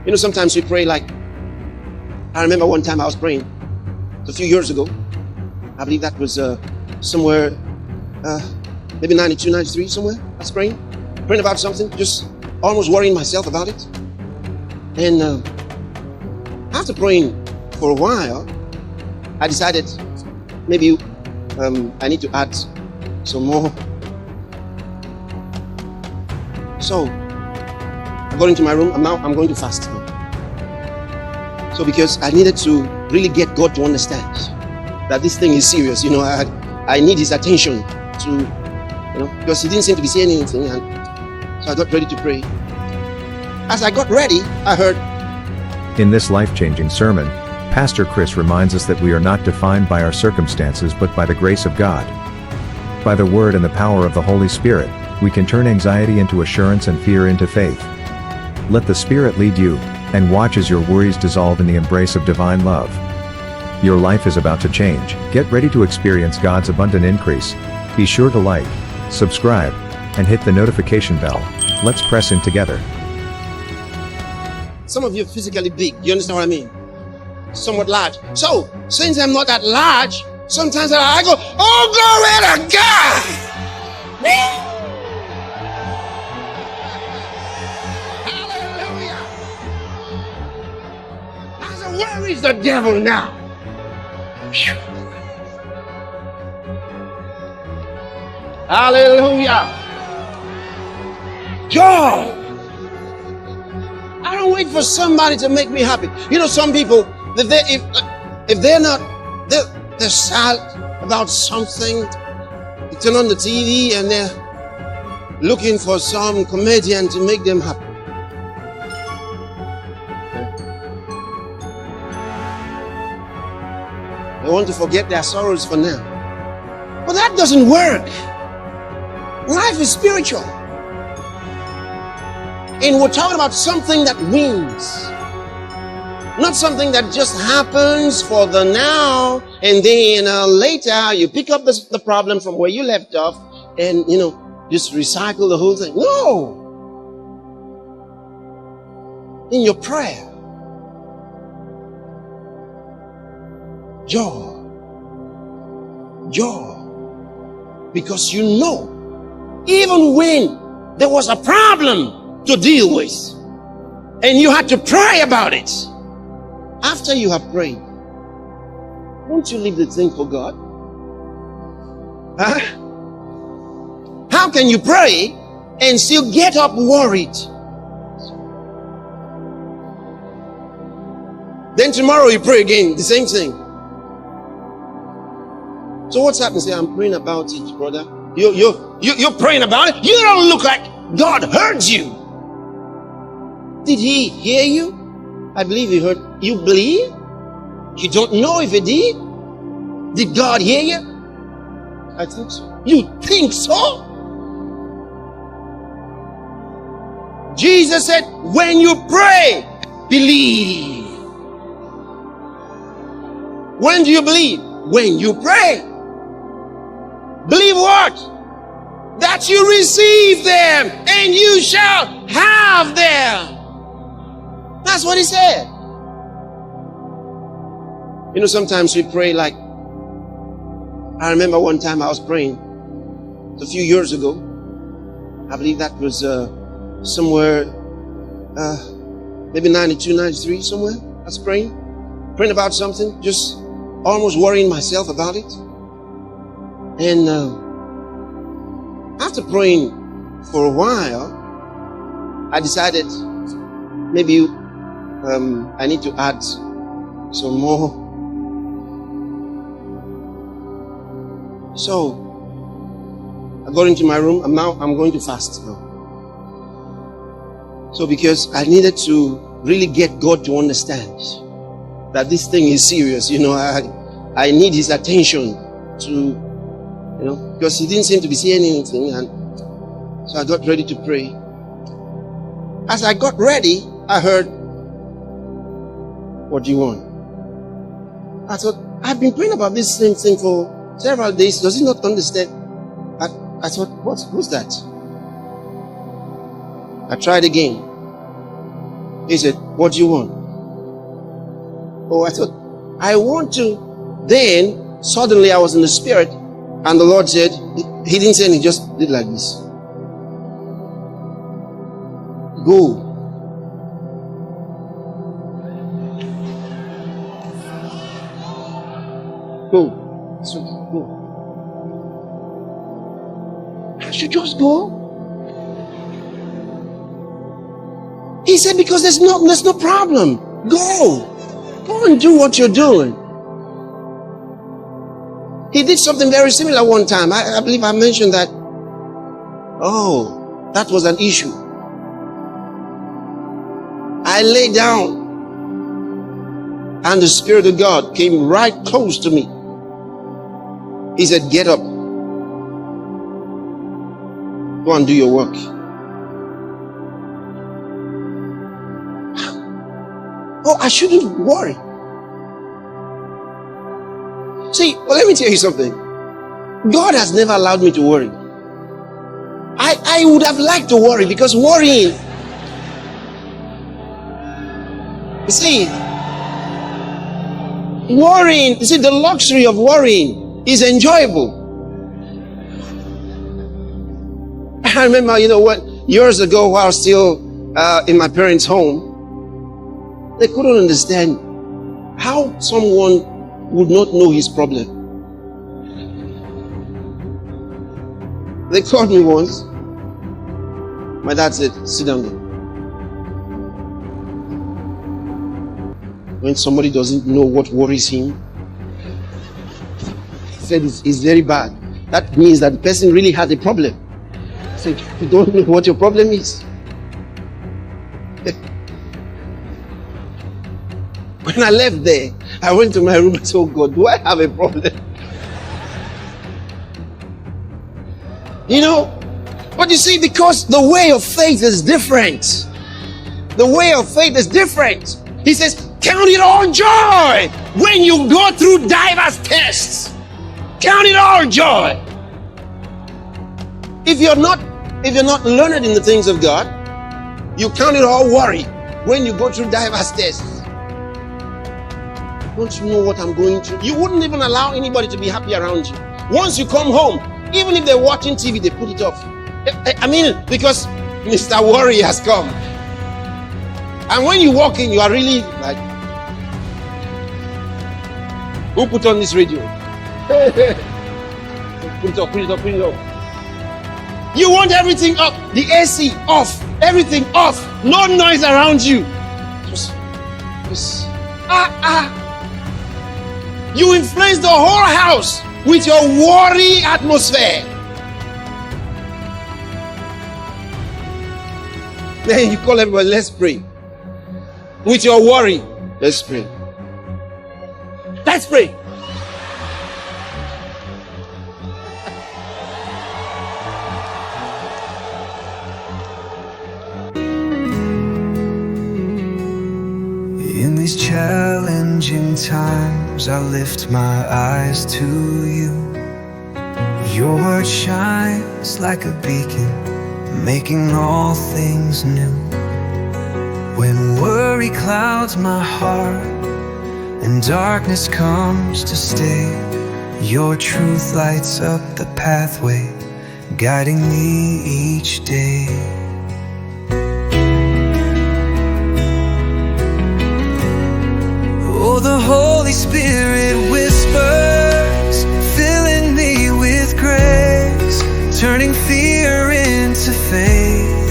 You know, sometimes we pray like, I remember one time I was praying a few years ago. I believe that was somewhere, maybe 92, 93, somewhere. I was praying about something, just almost worrying myself about it. And after praying for a while, I decided maybe I need to add some more. So I got into my room, and now I'm going to fast now. So because I needed to really get God to understand that this thing is serious, you know, I need his attention to, you know, because he didn't seem to be saying anything, and so I got ready to pray. As I got ready, I heard. In this life-changing sermon, Pastor Chris reminds us that we are not defined by our circumstances but by the grace of God. By the Word and the power of the Holy Spirit, we can turn anxiety into assurance and fear into faith. Let the Spirit lead you, and watch as your worries dissolve in the embrace of divine love. Your life is about to change. Get ready to experience God's abundant increase. Be sure to like, subscribe, and hit the notification bell. Let's press in together. Some of you are physically big. You understand what I mean? Somewhat large. So, since I'm not that large, sometimes I go, oh, glory to God! Hallelujah! I said, where is the devil now? Hallelujah! Joy! I don't wait for somebody to make me happy. You know, some people, if they're not, they're sad about something. They turn on the TV and they're looking for some comedian to make them happy. They want to forget their sorrows for now. But that doesn't work. Life is spiritual. And we're talking about something that wins. Not something that just happens for the now and then later you pick up the problem from where you left off and, you know, just recycle the whole thing. No! In your prayer, joy. Because you know, even when there was a problem to deal with, and you had to pray about it. After you have prayed, won't you leave the thing for God? Huh? How can you pray and still get up worried? Then tomorrow you pray again, the same thing. So what's happening? Say, I'm praying about it, brother. You're praying about it. You don't look like God heard you. Did he hear you? I believe he heard. You believe? You don't know if he did? Did God hear you? I think so. You think so? Jesus said, when you pray, believe. When do you believe? When you pray. Believe what? That you receive them and you shall have them. That's what he said. You know, sometimes we pray like, I remember one time I was praying a few years ago. I believe that was somewhere, maybe 92, 93, somewhere. I was praying about something, just almost worrying myself about it. And after praying for a while, I decided maybe I need to add some more. So I got into my room, and now I'm going to fast now. So because I needed to really get God to understand that this thing is serious, you know, I need his attention to, you know, because he didn't seem to be saying anything, and so I got ready to pray. As I got ready, I heard, what do you want? I thought, I've been praying about this same thing for several days. Does he not understand? I thought, who's that? I tried again. He said, What do you want? Oh, I thought, I want to. Then, suddenly I was in the spirit, and the Lord said, He didn't say anything, He just did like this. Go. Go. So, go. I should just go. He said, because there's no problem. Go. Go and do what you're doing. He did something very similar one time. I believe I mentioned that. Oh, that was an issue. I lay down, and the Spirit of God came right close to me. He said, get up. Go and do your work. Oh, I shouldn't worry. See, well, let me tell you something. God has never allowed me to worry. I would have liked to worry, because worrying, you see, the luxury of worrying is enjoyable. I remember, years ago, while I was still in my parents' home, they couldn't understand how someone would not know his problem. They called me once. My dad said, sit down there. When somebody doesn't know what worries him, he said it's very bad. That means that the person really has a problem. I said, you don't know what your problem is. When I left there, I went to my room and said, oh God, do I have a problem? But you see, because the way of faith is different. The way of faith is different. He says, count it all joy when you go through diverse tests. Count it all joy. If you're not learned in the things of God, you count it all worry when you go through diverse tests. Don't you know what I'm going through? You wouldn't even allow anybody to be happy around you. Once you come home, even if they're watching TV, they put it off. Because Mr. Worry has come. And when you walk in, you are really like, who put on this radio? Put it up, put it up, put it up. You want everything up, the AC off, everything off, no noise around you. You influence the whole house with your worry atmosphere. Then you call everybody, let's pray. With your worry, let's pray. Let's pray. In these challenging times, I lift my eyes to you. Your word shines like a beacon, making all things new. When worry clouds my heart and darkness comes to stay, your truth lights up the pathway, guiding me each day. Oh, the Holy Spirit whispers, filling me with grace, turning fear into faith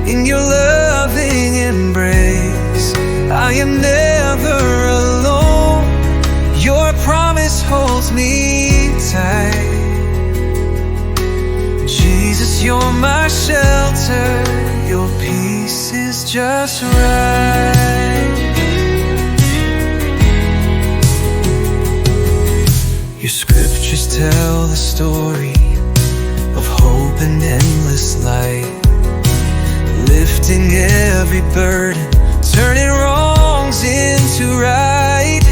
in your loving embrace. I am never alone, your promise holds me tight. Jesus, you're my shelter, your peace is just right. Your scriptures tell the story of hope and endless light, lifting every burden, turning wrongs into right.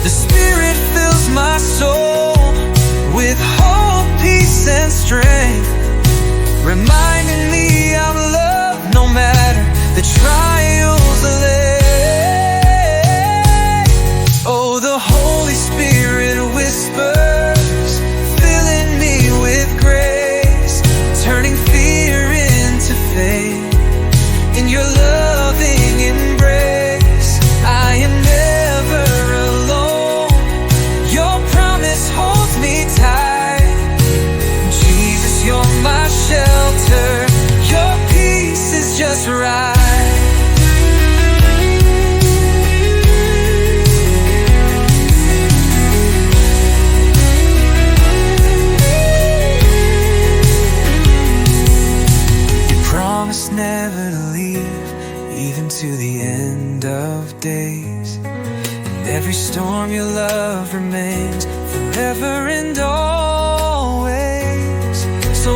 The Spirit fills my soul with hope, peace, and strength, reminding me I'm loved no matter the trials ahead. end of days. In every storm your love remains forever and always. So